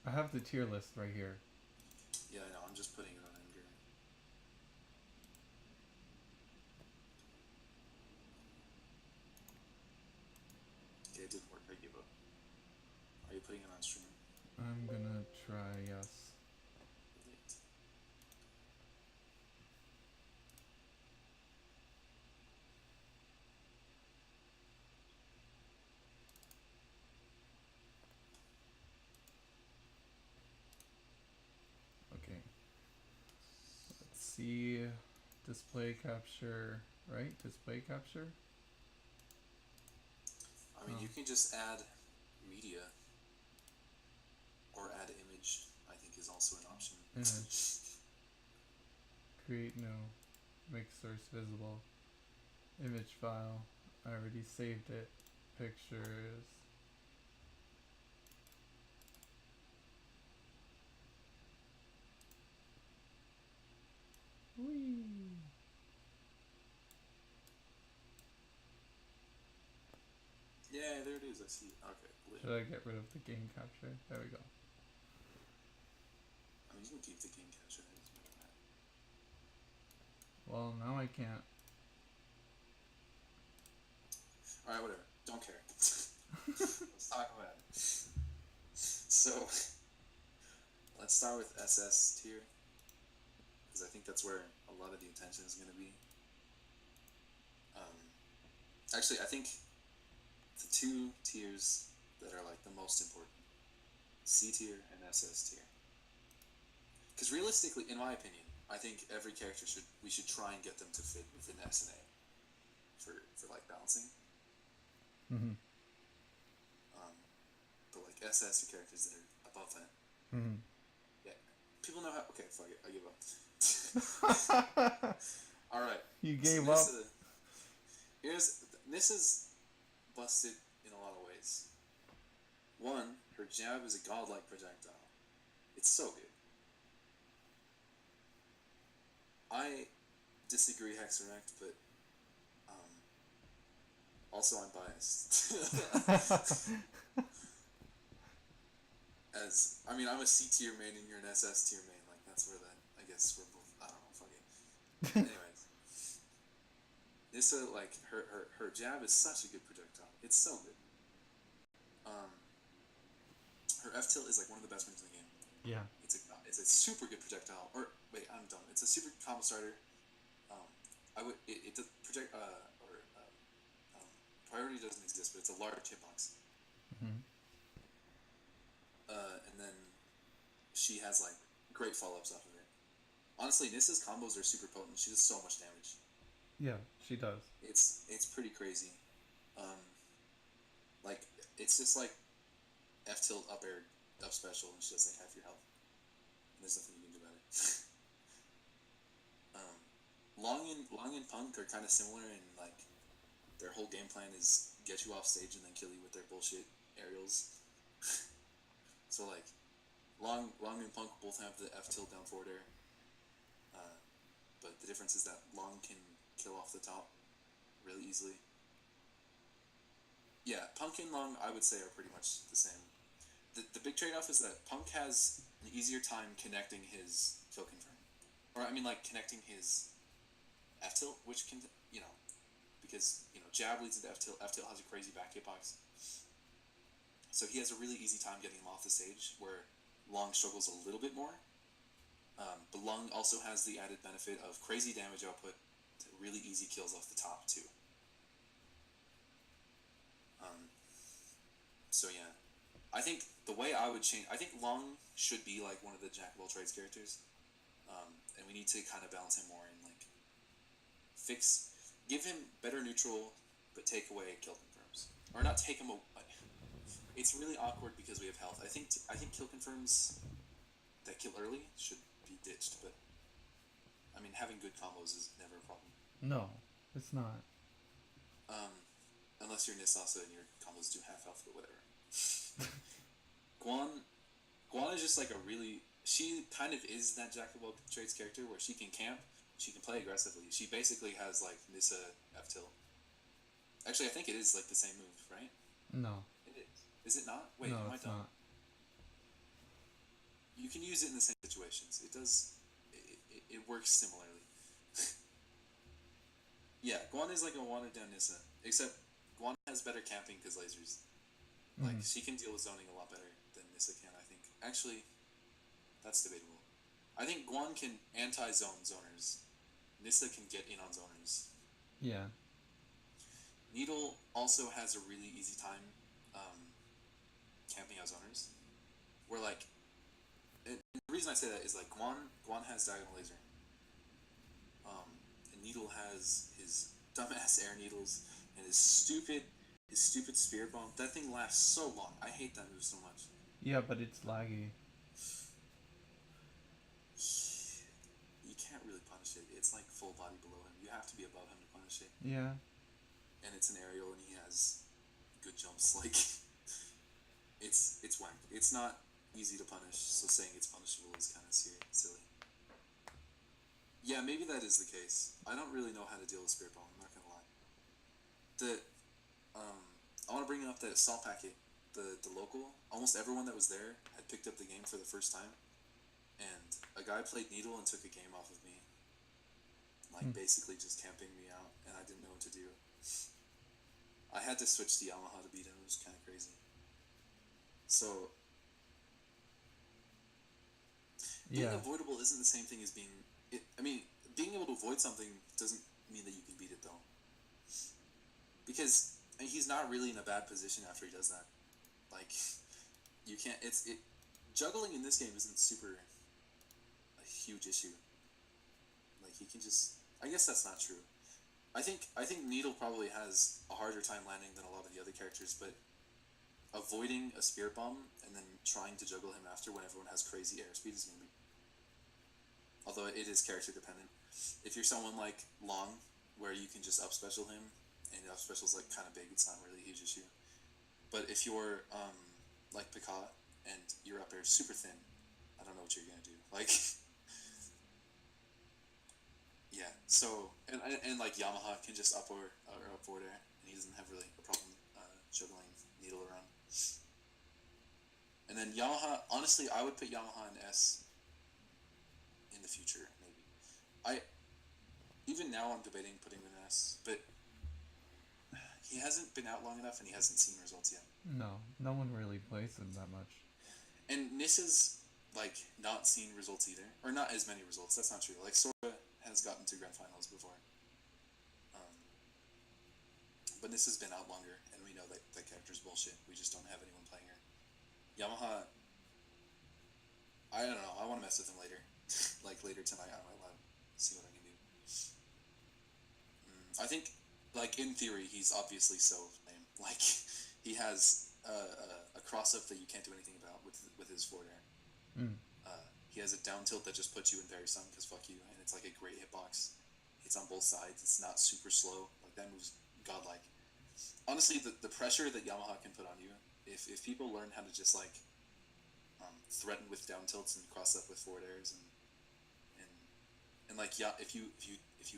I have the tier list right here. Yeah, I know. I'm just putting it on Endgame. Okay, it didn't work. I give up. Are you putting it on stream? I'm gonna try, yes. Lit. Okay. Let's see. Display capture, right? Display capture? I mean, Oh, you can just add media or add image. I think is also an option. image. Create new. Make source visible. Image file. I already saved it. Pictures. Whee! Yeah, there it is. I see. Okay, lit. Should I get rid of the game capture? There we go. I mean, you can keep the game capture. It doesn't really matter. Well, now I can't. All right, whatever. Don't care. Let's talk about it. So let's start with SS tier because I think that's where a lot of the attention is going to be. Um, Actually, I think the two tiers that are like the most important: C tier and SS tier. Because realistically, in my opinion, I think every character should we should try and get them to fit within S and A for like balancing. Mm-hmm. Um, but like SS are characters that are above that. Mm-hmm. Yeah, people know how. Okay, fuck it, I give up. All right, You so gave up? Nissa's busted in a lot of ways. One, her jab is a godlike projectile. It's so good. I disagree, Hexerect, but um, also I'm biased. As I mean, I'm a C tier main and you're an SS tier main. Like that's where that I guess we're both. I don't know. Fuck it. Anyways, Nissa like her jab is such a good projectile. It's so good. Um, her F tilt is like one of the best moves in the game. Yeah. It's a super good projectile. Or wait, I'm dumb. It's a super combo starter. Um, I would it does project or priority doesn't exist, but it's a large hitbox. Mm-hmm. And then she has like great follow ups off of it. Honestly, Nissa's combos are super potent. She does so much damage. Yeah, she does. It's pretty crazy. Um, like it's just like F tilt up air up special, and she does like half your health. And there's nothing you can do about it. um, Long and Punk are kind of similar in like their whole game plan is get you off stage and then kill you with their bullshit aerials. So like Long and Punk both have the F tilt down forward air, uh, but the difference is that Long can kill off the top really easily. Yeah, Punk and Long I would say are pretty much the same. The big trade off is that Punk has an easier time connecting his kill confirm, or I mean like connecting his F tilt, which can because jab leads into F tilt. F tilt has a crazy back hitbox, so he has a really easy time getting him off the stage. Where Long struggles a little bit more, but Long also has the added benefit of crazy damage output to really easy kills off the top too. Um, so yeah, I think the way I would change, I think Long should be like one of the Jack of all trades characters, and we need to kind of balance him more and like give him better neutral, but take away kill confirms, or not take him away. It's really awkward because we have health. I think kill confirms that kill early should be ditched, but I mean having good combos is never a problem. No, it's not. Um, Unless you're Nisasa and your combos do half health, but whatever. Guan Guan is just like a really she kind of is that jack of all trades character where she can camp, she can play aggressively. She basically has like Nissa F tilt. Actually, I think it is like the same move, right? No. It is. Is it not? Wait, No, am I it's dumb? not. can use it in the same situations. It does. It works similarly. Yeah, Guan is like a watered down Nissa, except Guan has better camping because lasers. Like Mm. she can deal with zoning a lot better than Nissa can. I think. Actually, that's debatable. I think Guan can anti-zone zoners. Nissa can get in on zoners. Yeah. Needle also has a really easy time um, camping out zoners. Where like, and the reason I say that is like Guan has diagonal laser, and Needle has his dumbass air needles and his stupid spirit bomb. That thing lasts so long. I hate that move so much. Yeah, but it's laggy. You can't really punish it. It's like full body below him. You have to be above him to punish it. Yeah. And it's an aerial, and he has good jumps. Like it's wank. It's not easy to punish. So saying it's punishable is kind of silly. Yeah, maybe that is the case. I don't really know how to deal with spirit bomb. I'm not gonna lie. The I want to bring up that salt packet. The local. Almost everyone that was there had picked up the game for the first time, and a guy played Needle and took a game off of me. Like basically just camping me out, and I didn't know what to do. I had to switch to Yamaha to beat him. It was kind of crazy. So being Yeah. avoidable isn't the same thing as being. I mean, being able to avoid something doesn't mean that you can beat it though, because he's not really in a bad position after he does that. Like, you can't. Juggling in this game isn't super a huge issue. Like he can just. I guess that's not true. I think Needle probably has a harder time landing than a lot of the other characters, but avoiding a spirit bomb and then trying to juggle him after when everyone has crazy airspeed is gonna be. Although it is character dependent. If you're someone like Long, where you can just up special him, and up special's like kind of big, it's not really a huge issue. But if you're like Peachy and your up air is super thin, I don't know what you're gonna do. Like, yeah. So and like Yamaha can just up or up forward air, and he doesn't have really a problem juggling Needle around. And then Yamaha, honestly, I would put Yamaha in S in the future, maybe. I even now I'm debating putting him in S, but he hasn't been out long enough and he hasn't seen results yet. No. No one really plays him that much. And Nissa's like not seen results either, or not as many results. That's not true. Like Sora has gotten to grand finals before, um, but Nissa's been out longer, and we know that that character's bullshit. We just don't have anyone playing her. Yamaha, I don't know. I want to mess with him later, like later tonight. I might let him see what I can do. I think, like in theory, he's obviously so lame. Like he has a cross up that you can't do anything about with his forward air. He has a down tilt that just puts you in parry stun because fuck you, and it's like a great hitbox. It's on both sides. It's not super slow. Like that move's godlike. Honestly, the pressure that Yamaha can put on you, if people learn how to just like threaten with down tilts and cross up with forward airs and like yeah, if you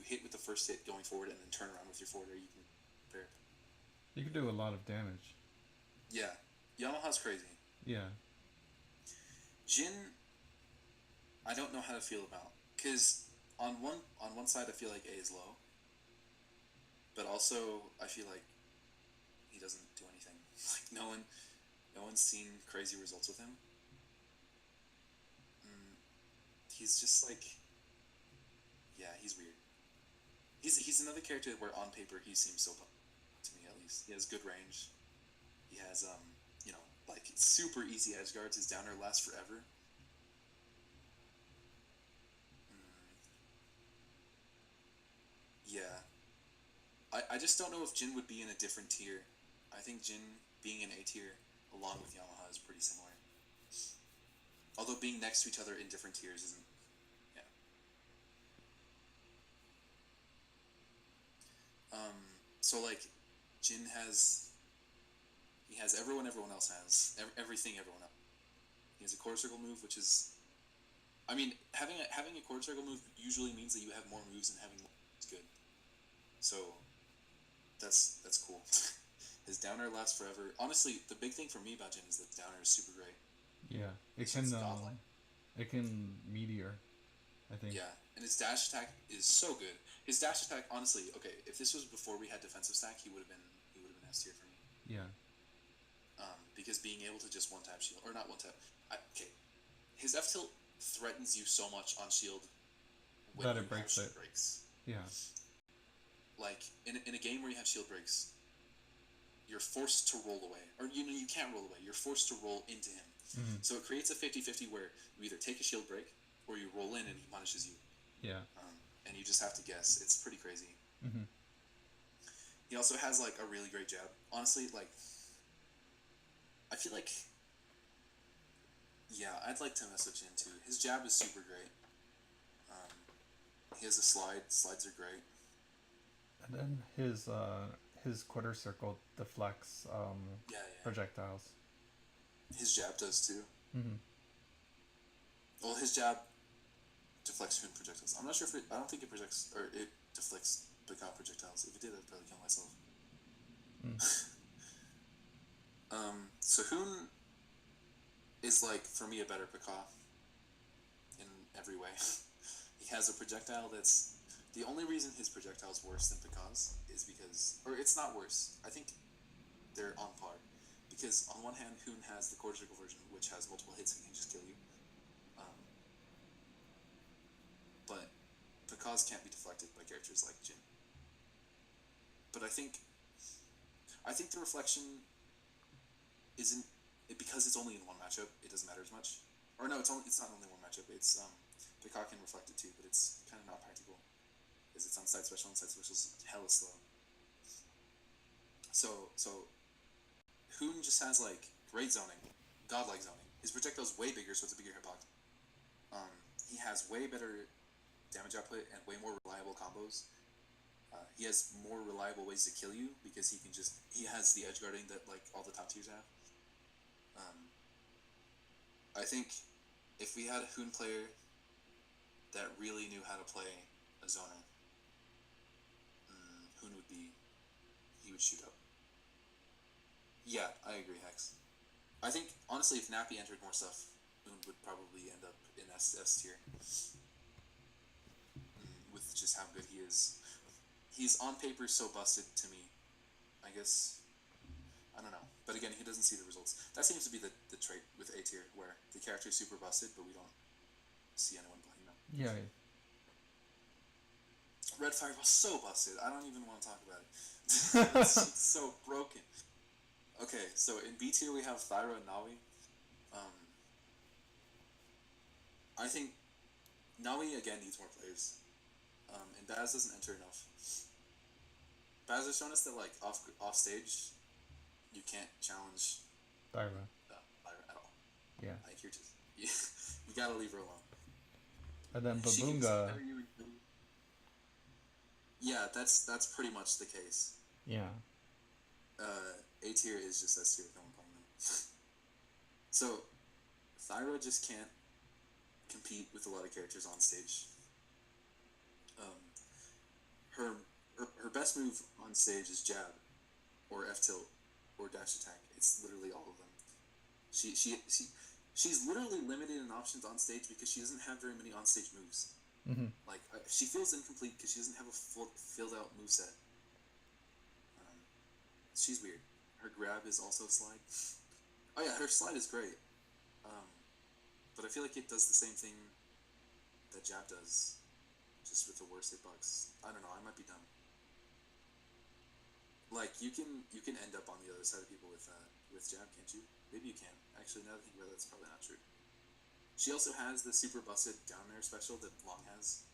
hit with the first hit going forward and then turn around with your forward air, you can pair. You can do a lot of damage. Yeah, Yamaha's crazy. Yeah. Jin, I don't know how to feel about because on one side I feel like A is low, but also I feel like he doesn't do anything. Like no one's seen crazy results with him. He's just like, yeah, he's weird. He's another character where on paper he seems so to me at least. He has good range. He has like super easy edge guards. His downer lasts forever. Yeah, I just don't know if Jin would be in a different tier. I think Jin being in A tier along with Yamaha is pretty similar. Although being next to each other in different tiers isn't. Yeah. So like, Jin has he has everyone else has everything everyone else. He has a quarter circle move, which is, I mean, having a quarter circle move usually means that you have more moves and having more is good. So that's cool. His downer lasts forever. Honestly, the big thing for me about Jin is that the downer is super great. Yeah. It It's can just godlike. It can meteor, I think. Yeah, and his dash attack is so good. His dash attack, honestly, okay, if this was before we had defensive stack, he would have been S tier for me. Yeah. Because being able to just one tap shield or not one tap, okay, his F tilt threatens you so much on shield when That you it have breaks shield it. breaks. Yeah. Like in a game where you have shield breaks, you're forced to roll away, or you can't roll away. You're forced to roll into him. Mm-hmm. So it creates a 50-50 where you either take a shield break or you roll in and he punishes you. Yeah. And you just have to guess. It's pretty crazy. Mm-hmm. He also has like a really great jab. Honestly, like I feel like yeah, I'd like to mess with Jin too. His jab is super great. He has a slide. Slides are great. And then his quarter circle deflects Yeah, yeah. projectiles. His jab does too. Mm-hmm. Well, his jab deflects human projectiles. I'm not sure if it. I don't think it projects or it deflects Baka projectiles. If it did, I'd probably kill myself. Mm. So Hoon is like for me a better Baka in every way. He has a projectile that's the only reason his projectile is worse than Baka's is because, or it's not worse. I think they're on par because on one hand, Hoon has the quarter circle version, which has multiple hits and can just kill you. But Baka's can't be deflected by characters like Jin. But I think the reflection isn't because it's only in one matchup. It doesn't matter as much. Or no, it's not only one matchup. It's Baka can reflect it too, but it's kind of not practical because it's on side special and side special's hella slow. So Hoon just has like great zoning, godlike zoning. His projectile's way bigger, so it's a bigger hitbox. He has way better damage output and way more reliable combos. He has more reliable ways to kill you because he has the edge guarding that like all the top tiers have. I think if we had a Hoon player that really knew how to play a zoner, Hoon he would shoot up. Yeah, I agree, Hex. I think honestly, if Nappy entered more stuff, Hoon would probably end up in S tier with just how good he is. He's on paper so busted to me. I guess I don't know, but again, he doesn't see the results. That seems to be the trait with A tier, where the character is super busted, but we don't see anyone playing them. Yeah. Red Fireball's so busted. I don't even want to talk about it. It's so broken. Okay, so in B tier we have Thyra and Nawi. I think Nawi again needs more players, and Baz doesn't enter enough. Baz has shown us that like off stage, you can't challenge Thyra. Thyra at all. Yeah. Like you're just you gotta leave her alone. And then She can Babunga. Yeah, that's pretty much the case. Yeah. A tier is just S tier with no one playing them. So Thyra just can't compete with a lot of characters on stage. Her best move on stage is jab, or F tilt, or dash attack. It's literally all of them. She's literally limited in options on stage because she doesn't have very many on stage moves. Mm-hmm. Like she feels incomplete because she doesn't have a filled out moveset. She's weird. Her grab is also slide. Oh yeah, her slide is great. But I feel like it does the same thing that jab does, just with the worse hitbox. I don't know. I might be dumb. Like you can end up on the other side of people with jab, can't you? Maybe you can. Actually, now that I think about it, that's probably not true. She also has the super busted down air special that Long has.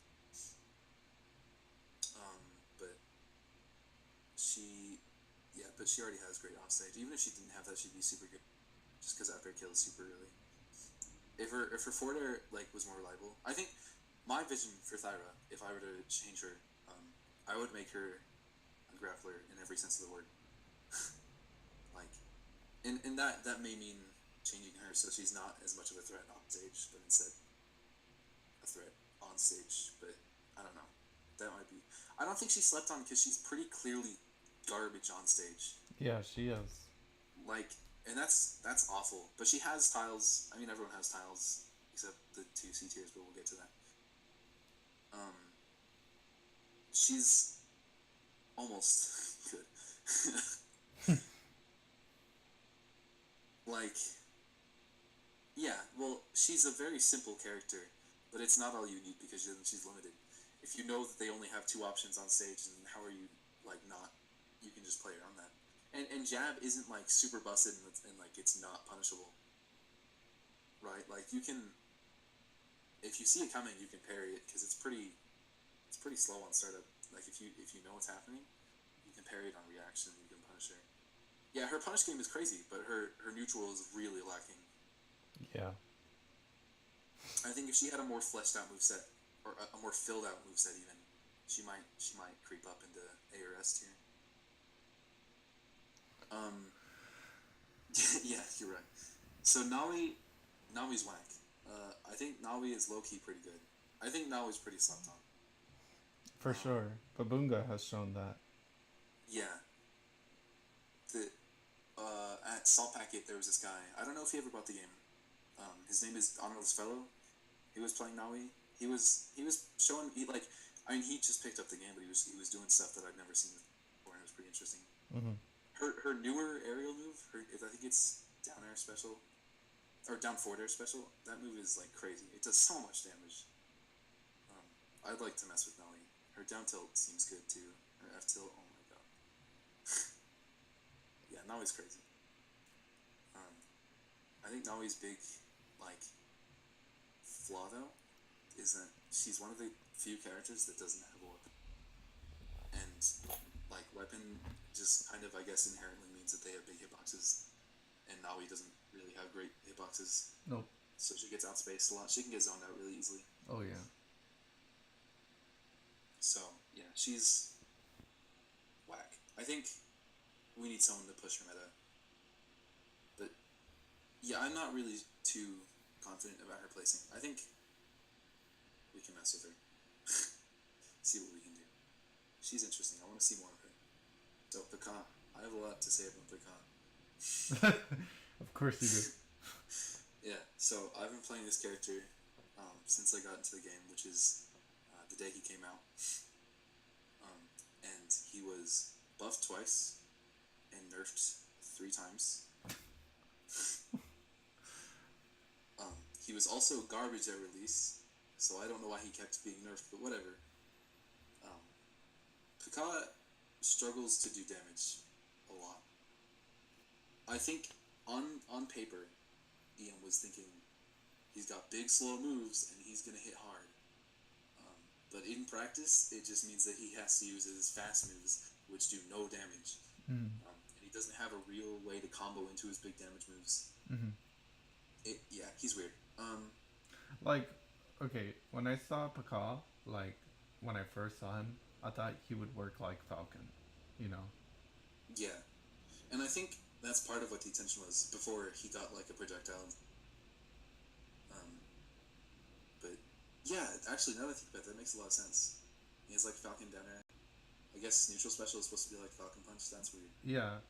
But she already has great offstage. Even if she didn't have that, she'd be super good. Just because up air kills super early. If her forward air like was more reliable, I think my vision for Thyra, if I were to change her, I would make her a grappler in every sense of the word. Like, and that may mean changing her so she's not as much of a threat on stage, but instead a threat on stage. But I don't know. That might be. I don't think she slept on because she's pretty clearly garbage on stage. Yeah, she is. Like, and that's awful. But she has tiles. I mean, everyone has tiles except the two C tiers, but we'll get to that. She's almost good. Like, yeah, well, she's a very simple character, but it's not all you need because then she's limited. If you know that they only have two options on stage, then how are you, like, not? You can just play around that. And jab isn't, like, super busted and like, it's not punishable. Right? Like, you can. If you see it coming, you can parry it because it's pretty slow on startup. Like, if you know what's happening, you can parry it on reaction, you can punish her. Yeah, her punish game is crazy, but her neutral is really lacking. Yeah. I think if she had a more fleshed out moveset, or a more filled out moveset even, she might creep up into A or S tier. Yeah, you're right. So Naomi's whack. I think Naomi is low key pretty good. I think Naomi's pretty slept on. For sure. Babunga has shown that. Yeah. The at Salt Packet there was this guy. I don't know if he ever bought the game. His name is Honorless Fellow. He was playing Naui. He was showing he just picked up the game, but he was doing stuff that I'd never seen before, and it was pretty interesting. Mm-hmm. Her newer aerial move, I think it's down air special, or down forward air special. That move is like crazy. It does so much damage. I'd like to mess with Naui. Her down tilt seems good too. Her F tilt, oh my god. Yeah, Naui's crazy. I think Naui's big, like, flaw though is that she's one of the few characters that doesn't have a weapon, and like weapon just kind of I guess inherently means that they have big hitboxes, and Naui doesn't really have great hitboxes. Nope. So she gets outspaced a lot. She can get zoned out really easily. Oh yeah. So yeah, she's whack. I think we need someone to push her meta. But yeah, I'm not really too confident about her placing. I think we can mess with her. See what we can do. She's interesting. I want to see more of her. So, Pecan. I have a lot to say about Pecan. Of course you do. Yeah, so I've been playing this character since I got into the game, which is the day he came out. And he was buffed twice and nerfed 3 times. He was also garbage at release, so I don't know why he kept being nerfed, but whatever. Pika struggles to do damage a lot. I think on paper, Ian was thinking he's got big slow moves and he's gonna hit hard. But in practice, it just means that he has to use his fast moves, which do no damage. Mm-hmm. And he doesn't have a real way to combo into his big damage moves. Mm-hmm. Yeah, he's weird. Like, okay, when I saw Paka, like, when I first saw him, I thought he would work like Falcon, you know? Yeah. And I think that's part of what the intention was before he got, like, a projectile. But, yeah, actually, now that I think about it, that makes a lot of sense. He has, like, Falcon down air. I guess neutral special is supposed to be like Falcon Punch. That's weird. Yeah.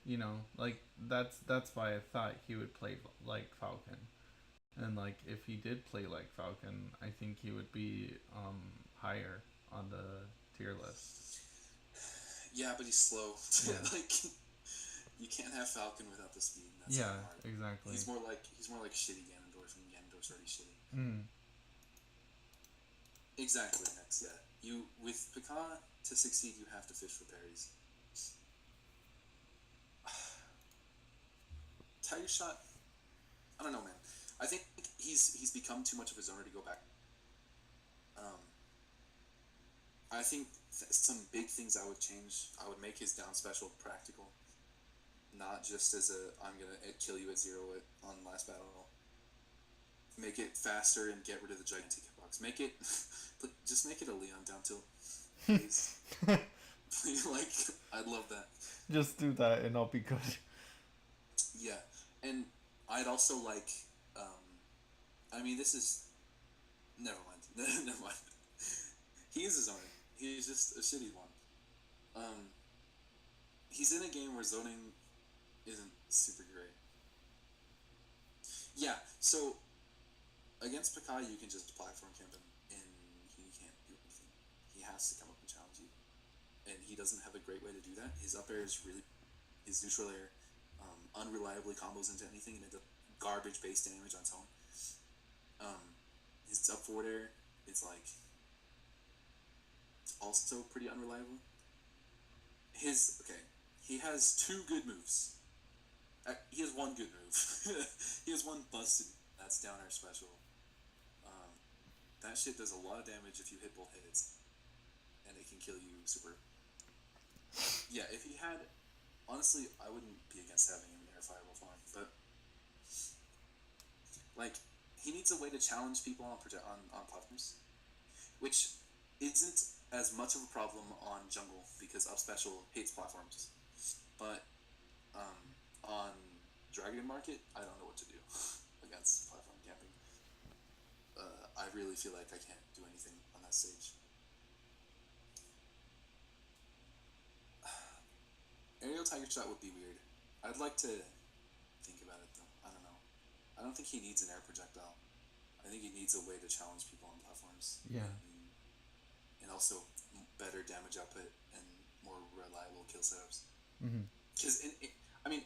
You know, like, that's why I thought he would play like Falcon. And, like, if he did play like Falcon, I think he would be higher on the tier list. Yeah, but he's slow. Yeah. Like, you can't have Falcon without the speed. That's yeah, exactly. He's more like shitty Ganondorf, and Ganondorf's already shitty. Mm. Exactly, Hex. Yeah, you with Pika to succeed, you have to fish for parries. Tiger Shot. I don't know, man. I think he's become too much of a zoner to go back. I think some big things I would change. I would make his down special practical, not just as a I'm gonna kill you at 0 on last battle. Make it faster and get rid of the gigantic hitbox. Make it, just make it a Leon down tilt, please. Like, I'd love that. Just do that and I'll be good. Yeah, and I'd also like, I mean, this is, never mind, never mind. He is a zoner. He's just a shitty one. He's in a game where zoning isn't super great. Yeah, so against Pakai, you can just platform camp him, and he can't do anything. He has to come up and challenge you, and he doesn't have a great way to do that. His up air is really his neutral air, unreliably combos into anything and it does garbage base damage on its own. His up forward air, it's like also pretty unreliable. His okay, he has two good moves. He has one good move. He has one busted. That's down air special. Um, that shit does a lot of damage if you hit both hits, and it can kill you super. Yeah, if he had, honestly, I wouldn't be against having him in air fireball form, but like he needs a way to challenge people on platforms, which isn't as much of a problem on jungle because up special hates platforms, but on Dragon Market, I don't know what to do against platform camping. I really feel like I can't do anything on that stage. Aerial Tiger Shot would be weird. I'd like to think about it though. I don't know. I don't think he needs an air projectile. I think he needs a way to challenge people on platforms, Yeah. and also better damage output and more reliable kill setups. Mm-hmm. Because I mean,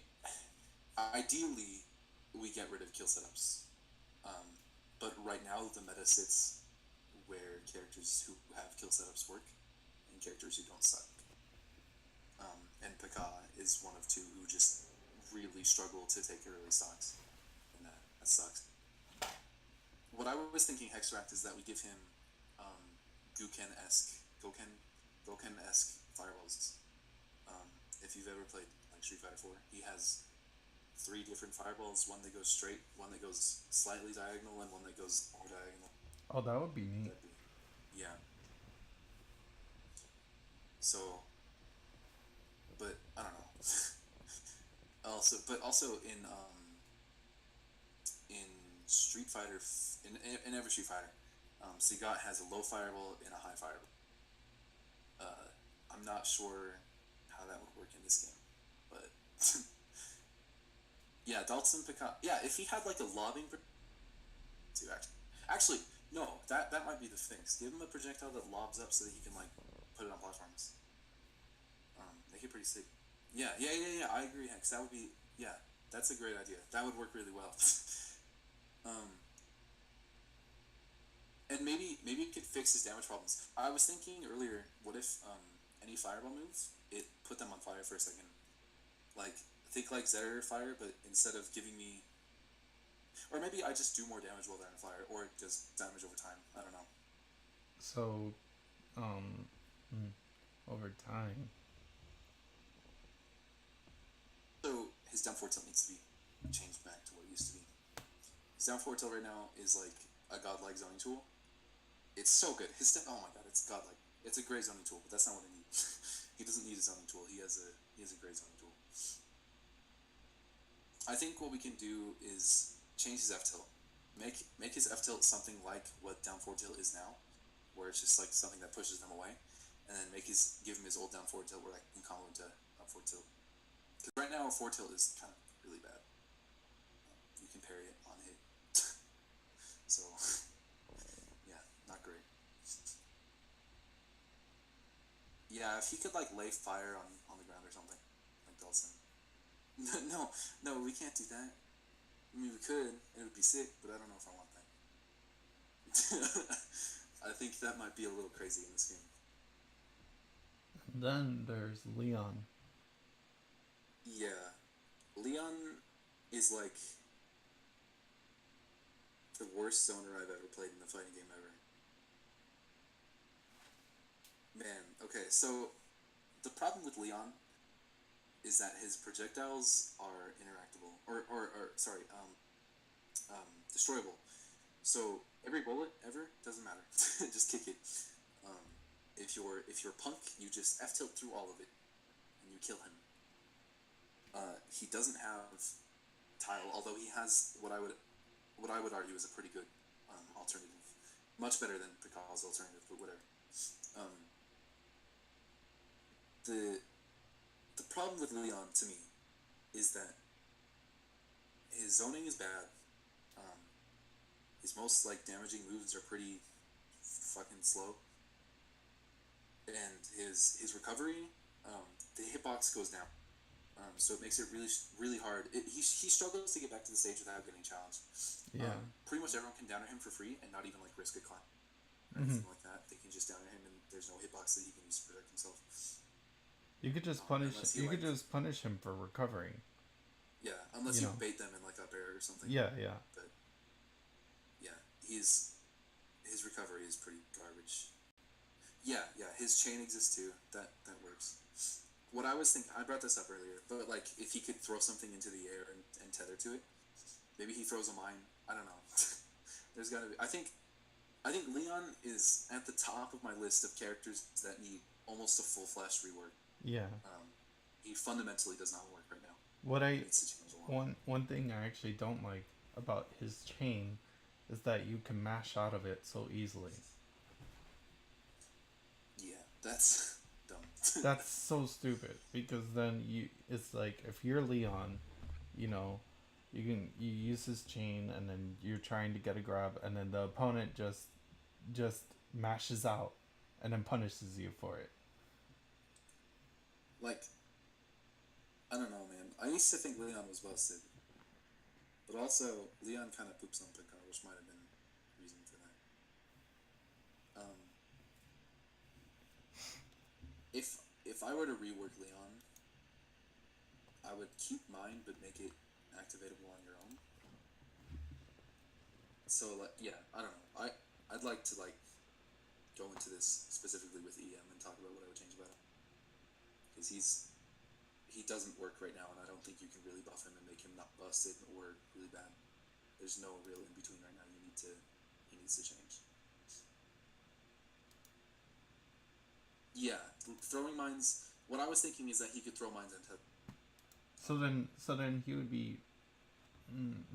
ideally, we get rid of kill setups. But right now, the meta sits where characters who have kill setups work and characters who don't suck. And Pika is one of two who just really struggle to take early stocks, and that sucks. What I was thinking, Hexract, is that we give him Guken esque Goken esque fireballs. If you've ever played like Street Fighter 4, he has three different fireballs: one that goes straight, one that goes slightly diagonal, and one that goes more diagonal. Oh, that would be neat. That'd be yeah. So, but I don't know. Also in Street Fighter in every Street Fighter, Sagat has a low fireball and a high fireball. I'm not sure how that would work in this game, but yeah, Dalton Picard. Yeah, if he had like a lobbing too, actually no, that might be the fix. Give him a projectile that lobs up so that he can like put it on platforms. Make it pretty sick. Yeah. I agree, Hex. That would be yeah. That's a great idea. That would work really well. um, and maybe it could fix his damage problems. I was thinking earlier, what if any fireball moves, it put them on fire for a second. Like think like Zetter fire, but instead of giving me, or maybe I just do more damage while they're on fire, or it does damage over time. I don't know. So, um, mm, over time. So his down forward tilt needs to be changed back to what it used to be. His down forward tilt right now is like a godlike zoning tool. It's so good. His step, oh my god, it's godlike. It's a great zoning tool, but that's not what he needs. He doesn't need a zoning tool. He has a great zoning tool. I think what we can do is change his F tilt. Make his F tilt something like what down forward tilt is now, where it's just like something that pushes them away, and then give him his old down forward tilt where I can combo into up forward tilt. Because right now a forward tilt is kind of really bad. You can parry it on hit, so yeah, not great. Yeah, if he could like lay fire on the ground or something, like Dawson. No, no, we can't do that. I mean, we could. It would be sick, but I don't know if I want that. I think that might be a little crazy in this game. And then there's Leon. Yeah, Leon is like the worst zoner I've ever played in a fighting game ever. Man, okay, so the problem with Leon is that his projectiles are interactable, or sorry, destroyable. So every bullet ever doesn't matter. Just kick it. Um, if you're punk, you just F tilt through all of it and you kill him. He doesn't have tile, although he has what I would argue is a pretty good alternative, much better than Picard's alternative, but whatever. Um, the the problem with Leon to me is that his zoning is bad. Um, His most like damaging moves are pretty fucking slow, and his recovery, the hitbox goes down. So it makes it really hard. He struggles to get back to the stage without getting challenged. Yeah. Pretty much everyone can downer him for free and not even like risk a climb or Hmm. anything like that. They can just downer him and there's no hitbox that he can use to protect himself. You could just punish. Unless he You could like just punish him for recovering. yeah, unless You you know. bait them in like up air or something. Yeah. Yeah. But yeah, he's his recovery is pretty garbage. Yeah, his chain exists too. That works. What I was thinking, I brought this up earlier, but like if he could throw something into the air and tether to it, maybe he throws a mine. I don't know. There's gotta be. I think Leon is at the top of my list of characters that need almost a full flash rework. Yeah. Um, he fundamentally does not work right now. What He I needs to change a lot. one thing I actually don't like about his chain is that you can mash out of it so easily. Yeah, that's dumb. That's so stupid because then you it's like if you're Leon, you know, you use his chain and then you're trying to get a grab and then the opponent just mashes out and then punishes you for it. Like I don't know, man. I used to think Leon was busted, but also Leon kind of poops on Picard, which might have been reason for that. If I were to rework Leon, I would keep mine but make it activatable on your own. So like yeah, I don't know. I'd like to like go into this specifically with EM and talk about what I would change about him because he doesn't work right now, and I don't think you can really buff him and make him not busted or really bad. There's no real in between right now. He needs to change. Yeah, throwing mines. What I was thinking is that he could throw mines into. So then he would be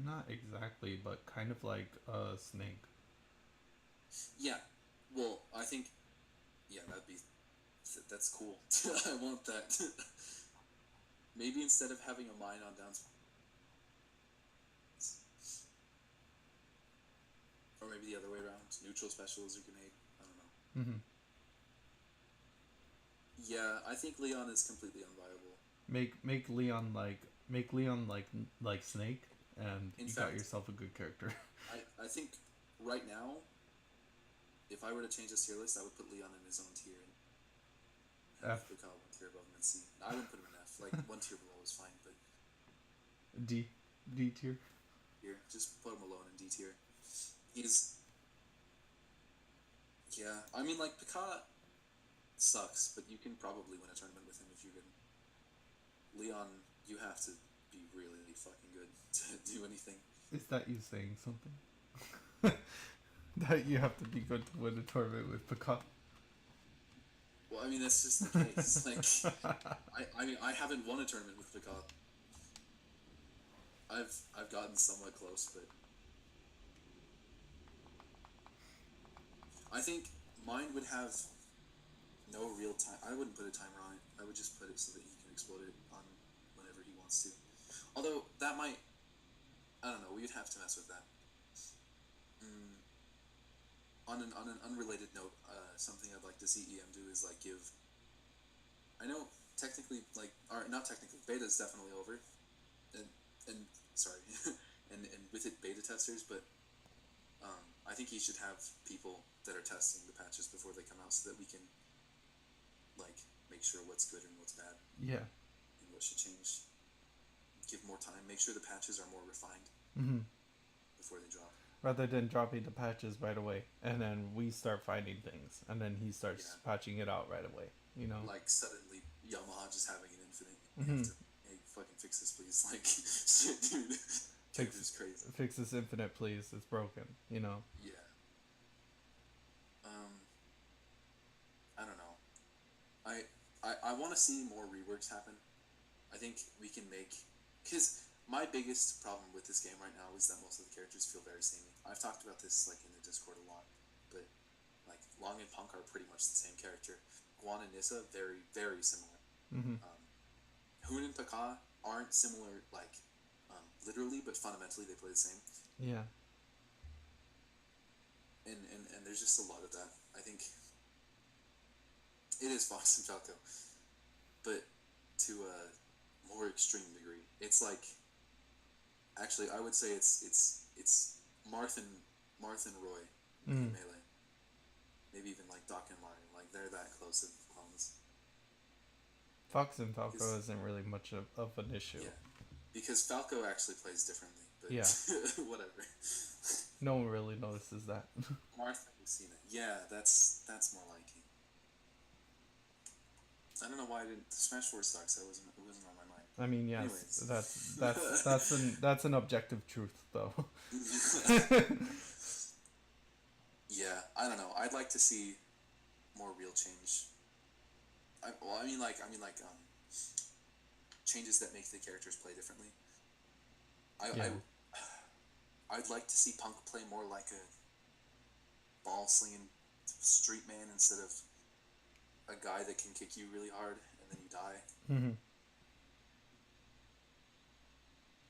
not exactly, but kind of like a snake. Yeah, well, I think yeah that's cool. I want that. Maybe instead of having a mine on down, or maybe the other way around. Neutral specials or grenade. I don't know. Mm-hmm. Yeah, I think Leon is completely unviable. Make Leon like Snake, and In you got fact, yourself a good character. I think right now, if I were to change this tier list, I would put Leon in his own tier and have F. Bukal one tier above him and C. I wouldn't put him in F. Like one tier below is fine, but D D tier. here just put him alone in D tier. He's yeah. I mean, like Picard sucks, but you can probably win a tournament with him if you're good. Leon, you have to be really fucking good to do anything. Is that you saying something? That you have to be good to win a tournament with Picard. Well, I mean that's just the case. Like, I mean I haven't won a tournament with Picard. I've gotten somewhat close, but I think mine would have no real time. I wouldn't put a timer on it. I would just put it so that he can explode it on whenever he wants to. Although that might, I don't know. We would have to mess with that. Mm, on an unrelated note, something I'd like to see EM do is like give. I know technically, like, or not technically, beta is definitely over, and and sorry, and with it beta testers, but I think he should have people that are testing the patches before they come out so that we can like make sure what's good and what's bad Yeah. and what should change. Give more time. Make sure the patches are more refined Mm-hmm. before they drop. Rather than dropping the patches right away, and then we start finding things, and then he starts Yeah, patching it out right away. You know. like suddenly Yamaha just having an infinite. You have Mm-hmm. to hey fucking fix this please. Like shit, dude. Character's crazy. Fix this infinite, please. It's broken. You know. Yeah. Um, I don't know. I I want to see more reworks happen. I think we can make because my biggest problem with this game right now is that most of the characters feel very samey. I've talked about this like in the Discord a lot, but like Long and Punk are pretty much the same character. Guan and Nissa very similar. Mm-hmm. Um, Hoon and Paka aren't similar like literally, but fundamentally they play the same. Yeah. and there's just a lot of that. I think it is Fox and Falco, but to a more extreme degree. It's like actually I would say it's Marth and Roy in Mm. Melee. Maybe even like Doc and Mario. Like they're that close of clones. Fox and Falco Because isn't really much of an issue. yeah, because Falco actually plays differently, Yeah, but whatever. no one really notices that. Martha Lucina. Yeah, that's more like it. I don't know why I didn't. Smash Four sucks. It wasn't on my mind. I mean, yes, Anyways. that's an objective truth, though. Yeah, I don't know. I'd like to see more real change. I mean like changes that make the characters play differently. I, Yeah. I'd like to see Punk play more like a ball slinging street man instead of a guy that can kick you really hard and then you die. Hmm.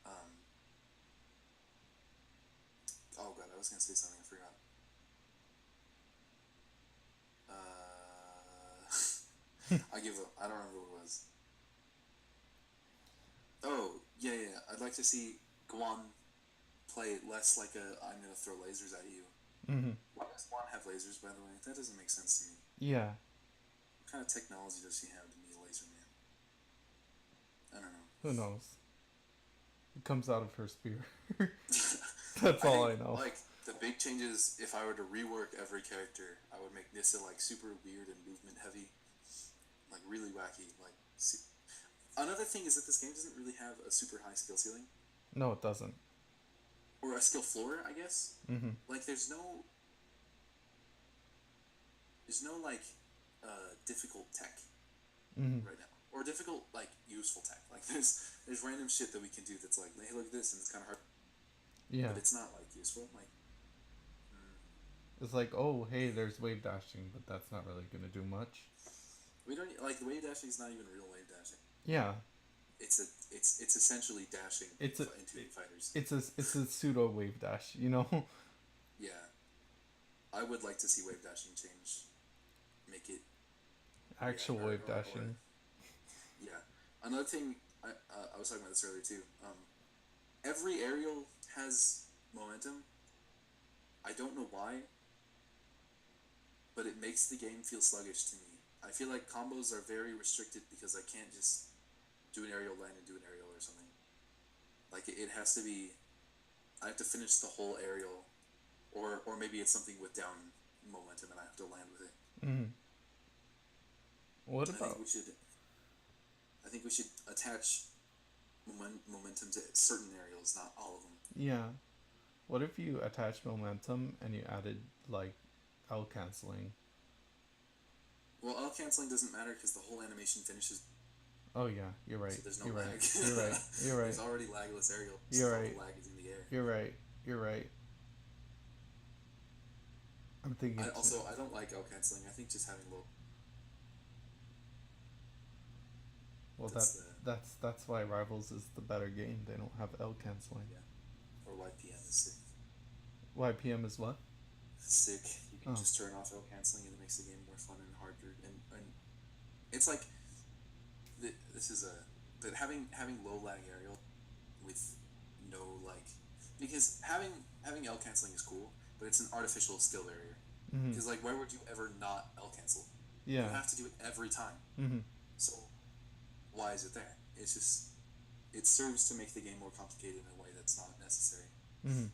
Um, oh god, I was gonna say something I forgot. I give up. I don't remember what it was. Oh yeah. I'd like to see Guan play less like a I'm gonna throw lasers at you. Hmm. Why does Guan have lasers, by the way? That doesn't make sense to me. Yeah. What kind of technology does he have to be a laser man? I don't know. Who knows? It comes out of her spear. That's I all think I know. like the big changes. If I were to rework every character, I would make Nissa like super weird and movement heavy, like really wacky. Another thing is that this game doesn't really have a super high skill ceiling No, it doesn't. or a skill floor. I guess Hmm. like there's no like difficult tech Hmm. right now or difficult like useful tech. Like there's random shit that we can do that's like hey look at this and it's kind of hard, Yeah. but it's not like useful. Like It's like, oh, hey, there's wave dashing, but that's not really gonna do much. we don't like the wave dashing is not even real wave dashing. Yeah. It's essentially dashing It's a into fighters. it's a pseudo wave dash, you know. Yeah, I would like to see wave dashing change, make it yeah Actual wave or dashing. yeah. Another thing I was talking about this earlier too. Every aerial has momentum. I don't know why, but it makes the game feel sluggish to me. I feel like combos are very restricted because I can't just do an aerial land and do an aerial or something. Like it has to be. I have to finish the whole aerial, or maybe it's something with down momentum and I have to land with it. Hmm. What I think about? we should. I think we should attach momentum to certain aerials, not all of them. Yeah. What if you attach momentum and you added like L canceling? Well, L canceling doesn't matter because the whole animation finishes, Oh yeah, you're right. so there's no You're right. lag. You're right. You're right. There's already lagless aerial, so You're all right. the lag is in the air. You're right. You're right. I'm thinking. I don't like L canceling. I think just having low. Well, That's the that's why Rivals is the better game. They don't have L canceling. yeah. Or YPM is sick. YPM is what? Sick. You can Oh. just turn off L canceling and it makes the game more fun and harder. And it's like this is a but having low lag aerial with no like because having L canceling is cool, but it's an artificial skill barrier. Mhm. Because like where would you ever not L cancel? You Yeah. have to do it every time. Mhm. So why is it there? It's just it serves to make the game more complicated in a way that's not necessary. Mhm.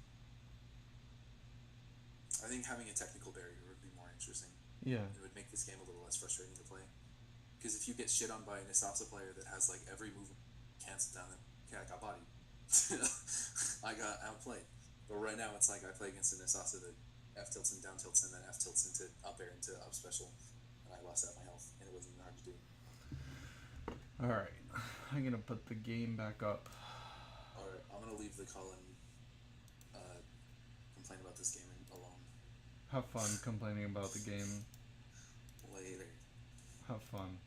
I think having a technical barrier would be more interesting. Yeah. It would make this game a little less frustrating to play. Because if you get shit on by an Isasa player that has like every move canceled down, then okay, I got bodied. I got outplayed. But right now it's like I play against an Isasa that F tilts and down tilts and then F tilts into up air into up special, and I lost out my health, and it wasn't even hard to do. All right. I'm gonna put the game back up. All right, I'm gonna leave the call and complain about this game alone Have fun complaining about the game. later. Have fun.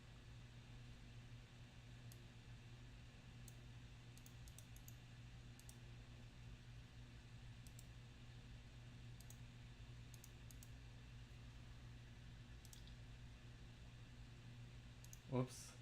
Whoops.